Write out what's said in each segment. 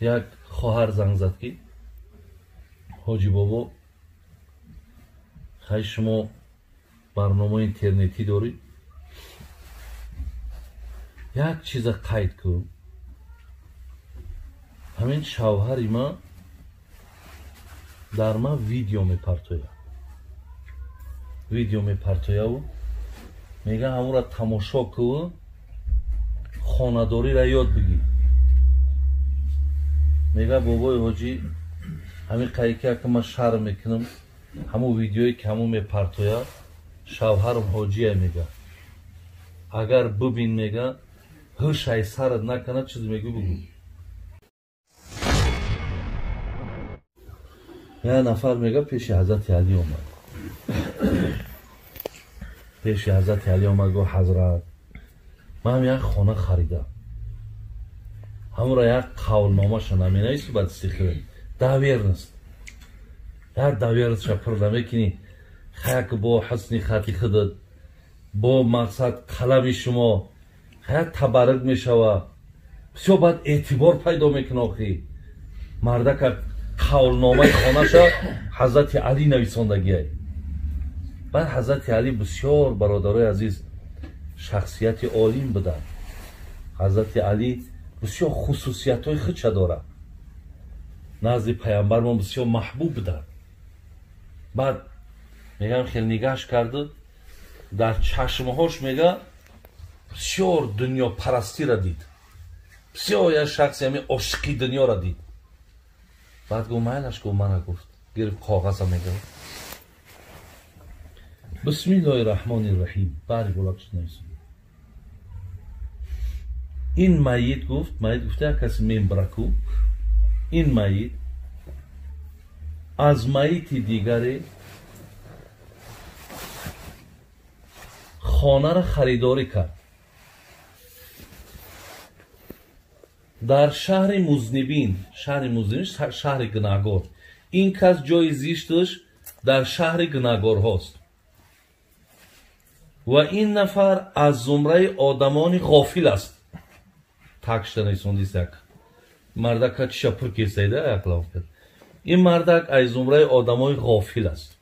یک خواهر زنگ زد که حاجی بابا خیلی شما برنامه اینترنتی دارید، یک چیز قید کن. همین شوهر ما در ما ویدیو میپرتویا و میگه همون را تماشا کن، خانه‌داری را یاد بگیر. میگه بابای حاجی همین قید که من شرم میکنم، همون ویدیویی که همون میپرتویا شوهرم حاجیه. میگه اگر ببین میگه هوشای سرت نکنه چیز میگه بگو. یک نفر میگه پیش حضرت علی اومد، پیش حضرت علی اومد گفت حضرت من یک خانه خریدم، همون را یک قولنامه شنم اینایست باید استخیره داویر نیست، یک داویر شپر نمیکنی خیلی با حسنی خطی خودت با مقصد قلم شما خیلی تبرک میشوه، بسیار باید اعتبار پیدا میکنه. آخی مرده که قولنامه خانه شد حضرت علی نویساندگیه. بعد حضرت علی بسیار برادرای عزیز شخصیت عالیم بودن. حضرت علی بسیار خصوصیت های خودش داره، نزد پیامبر ما بسیار محبوب بودن. بعد میگم خیلی نگاش کرده در چشمهاش میگه بسیار دنیا پرستی را دید، بسیار یک شخصی همین عاشقی دنیا را دید. بعد گفت مایلش گفت من گفت گرفت کاغذ میگه بسم الله الرحمن الرحیم باری بلاکش نیست. این مایید گفته کسی میمبرکو این مایید از ماییتی دیگری خانه را خریداری کرد در شهر مذنبین. شهر گناهگار. این کس جای زیستش در شهر گناهگار هاست و این نفر از زمره آدمان غافل است. تاکشت نیستوندیست یک مردک چشا پر کسیده اقلام کرد. این مردک از زمره آدمان غافل است.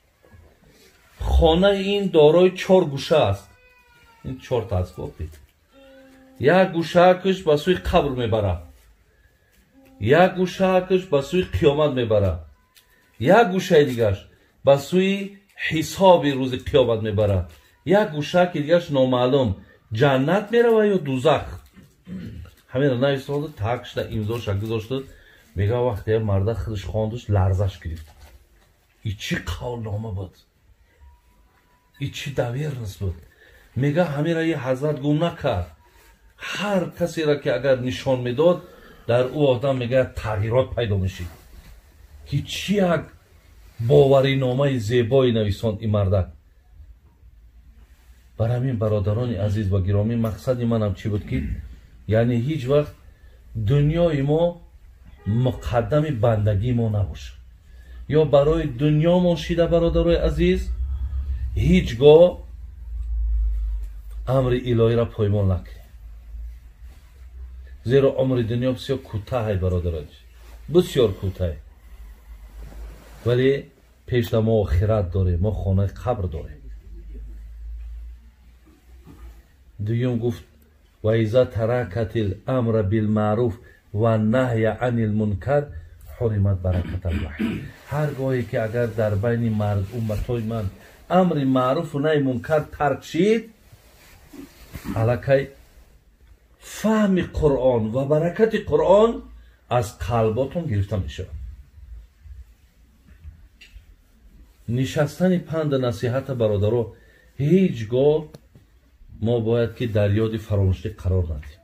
خانه این دارای 4 گوشه است. این 4 تا است. یک گوشه کش به سوی قبر میبره، یک گوشه کش به سوی قیامت میبره، یک گوشه دیگرش به سوی حساب روز قیامت میبره، یک گوشه که دیگرش نامعلوم جنت میره و یا دوزخ. همین را نایستاده تاکش امضاش گذاشته. میگه وقتی مرد خودش خواندش لرزش گرفت. این چی قولنامه بود، این چی داویر نیست بود. میگه همین را یه حضرت گم نکرد. هر کسی را که اگر نشان میداد در او آدم میگه تغییرات پیدا میشه که چی یک باوری نامه زیبایی نویساند این مردک. برای همین برادران عزیز و گرامی مقصد منم چی بود که یعنی هیچ وقت دنیای ما مقدم بندگی ما نباشه، یا برای دنیا ما شیده برادرای عزیز هیچگاه امر الهی را پایمال نکنیم. زیرا عمر دنیا بسیار کوتاه برادران، بسیار کوتاه، ولی پیش ما آخرت داریم، ما خانه قبر داریم. دویم گفت و اذا ترکت الامر بالمعروف و نهی عن المنکر حرمت برکت الوحی. هرگاهی که اگر در بین مرد امتای من امر معروف و نهی منکر ترک شید، الکی فهم قرآن و برکت قرآن از قلباتون گرفته میشه. نشستن پند نصیحت برادرها هیچگاه ما باید که در یاد فراموشی قرار ندیم.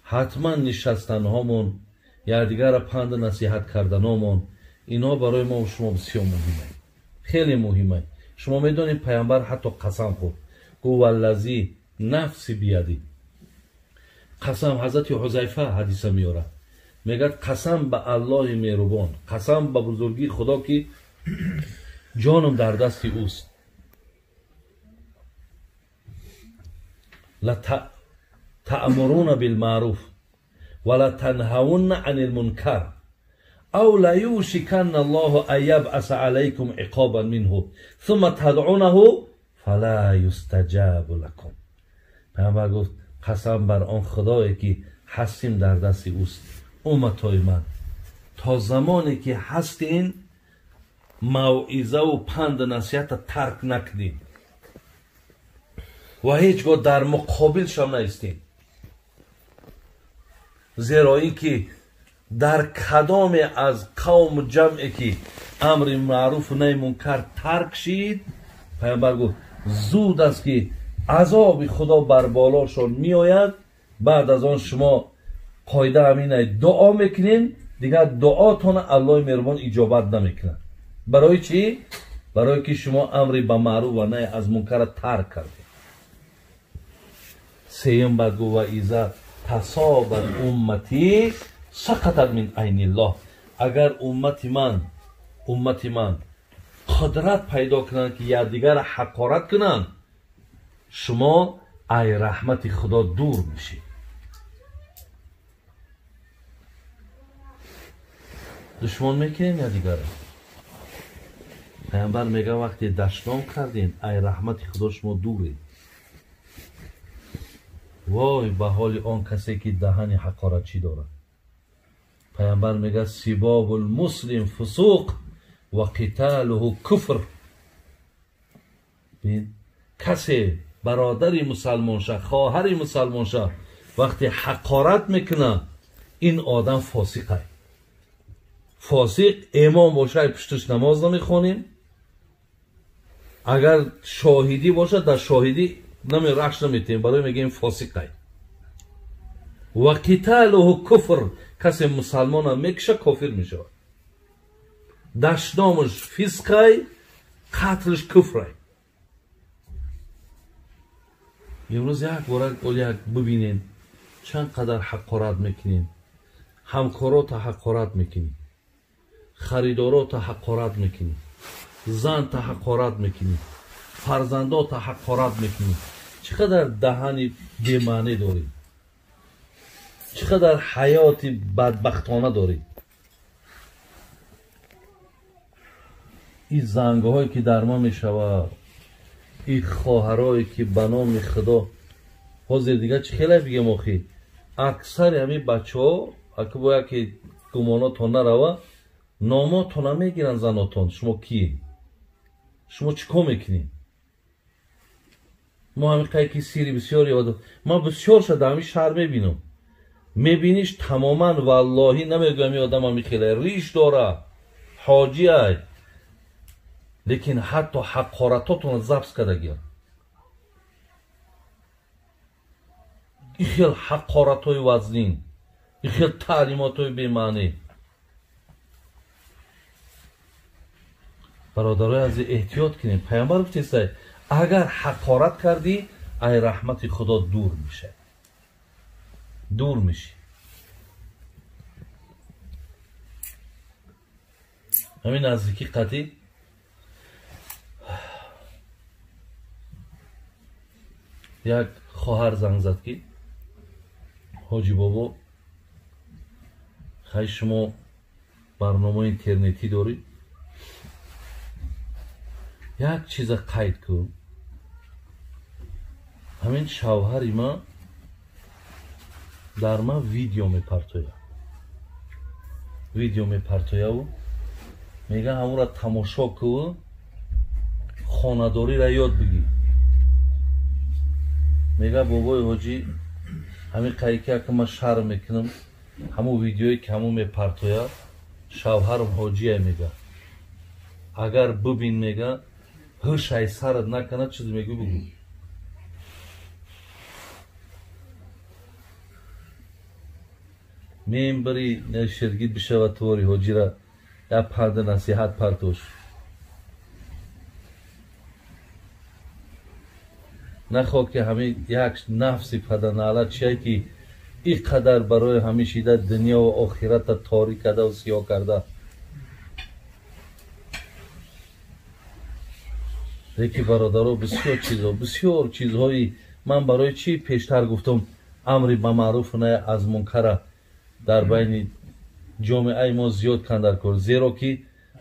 حتما نشستن هامون یا دیگر پند نصیحت کردن هامون اینا برای ما و شما بسیار مهمه، خیلی مهمه. شما میدونید پیامبر حتی قسم خورد گو والذی نفسی بیدی. قسم حضرت حذیفه حدیثه میاره، میگه قسم به الله مهربان، قسم به بزرگی خدا که جانم در دست اوست. تأمرون بالمعروف ولا تنهون عن المنکر او لیوشکن الله ان یبعث علیکم عقابا منه ثم تدعونه فلا یستجاب لکم. پیامبر گفت قسم بر آن خدایی که هستیم در دست اوست، امتای من تا زمانی که هستین موعظه و پند نصیحت ترک نکنید و هیچگاه در مقابلش هم نیستین، زیرا اینکه در کدام از قوم جمعی که امر معروف و نهی منکر ترک شید، پیامبر گفت زود است که عذاب خدا بر بالاشون می آید. بعد از آن شما قاعده همینه دعا میکنین، دیگر دعاتون الله مهربان اجابت نمیکنه. برای چی؟ برای که شما امر به معروف و نهی از منکر ترک کردید. سیم بعد گفت و اذا تصابت امتی سقطت من عین الله. اگر امت من قدرت پیدا کنند که یکدیگر حقارت کنند، شما ای رحمت خدا دور میشید. دشمن میکنین یا دیگر. پیامبر میگه وقتی دشنام کردین ای رحمت خدا شما دوره. وای به حال آن کسی که دهن حقارتی داره. پیامبر میگه سباب المسلم فسوق و قتاله کفر. بین کسی برادری مسلمان شه، خواهری مسلمان شه، وقتی حقارت میکنه این آدم فاسقه. فاسق امام باشه پشتش نماز نمیخونیم، اگر شاهدی باشه در شاهدی رخش نمیتیم، برای میگیم فاسقه. و قتاله کفر، کسی مسلمان هم میکشه کافر میشه. دشنامش فسقه، قتلش کفره. امروز یک بار ببینین چند قدر حقارت میکنین. همکارات حقارت میکنین، خریدارات حقارت میکنین، زن تا حقارت میکنین، فرزندات حقارت میکنین. چقدر دهنی بی‌معنی داری، چقدر حیاتی بدبختانه داری. این زنگهایی که در ما میشوه، این خواهرایی که به نام خدا حاضر دیگه چه خیلی بگم آخی اکثر همین بچه ها اگه باید که گماناتون نروه ناماتون نمیگیرن زناتون. شما کی؟ شما چیکار میکنین؟ ما همین قیقی سیری بسیار یاد ما بسیار شده همین شهر میبینم، میبینیش تماما واللهی نمیگم این آدم همین خیلی ریش داره، حاجی های، لیکن حتی حقارتاتون زبس کرده گیر. این خیلی حقارت های وزنین، این خیلی تعلیمات های بیمعنی. برادرای از احتیاط کنیم. پیامبر گفته اگر حقارت کردی ای رحمت خدا دور میشه، دور میشی. همین نزدیکی قطعی یک خواهر زنگ زد که حاجی بابا خیلی شما برنامه اینترنتی داری، یک چیز قید کن. همین شوهری ما در ما ویدیو میپرتویه و میگه همون را تماشا کن، خانه‌داری را یاد بگی. میگه بابای حاجی همین قیقی که من شرم میکنم، همون ویدیویی که همون میپرتویه شوهرم حاجیه. میگه اگر ببین میگه هرش ای سرت نکنه چیز میگه بگو. میم بری نشرگید بشه و توری حاجی را یا پرد نصیحت پرتوش. نخواه که همین یک نفسی پدر نعلت چیه که این قدر برای همیشه در دنیا و آخرت تاریک کرده و سیاه کرده. لیکن برادرها بسیار چیزهایی من برای چی پیشتر گفتم امری به معروف نه از منکر در بین جامعه ما زیاد کندر کرد، زیرا که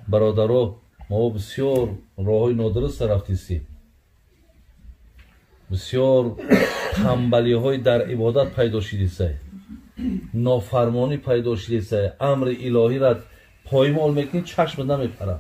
برادرها ما بسیار راههای نادرست رفتیم، بسیار تنبلی های در عبادت پیدا شده، نافرمانی پیدا شده، امر الهی را پایمال میکنی چشم نمیپره.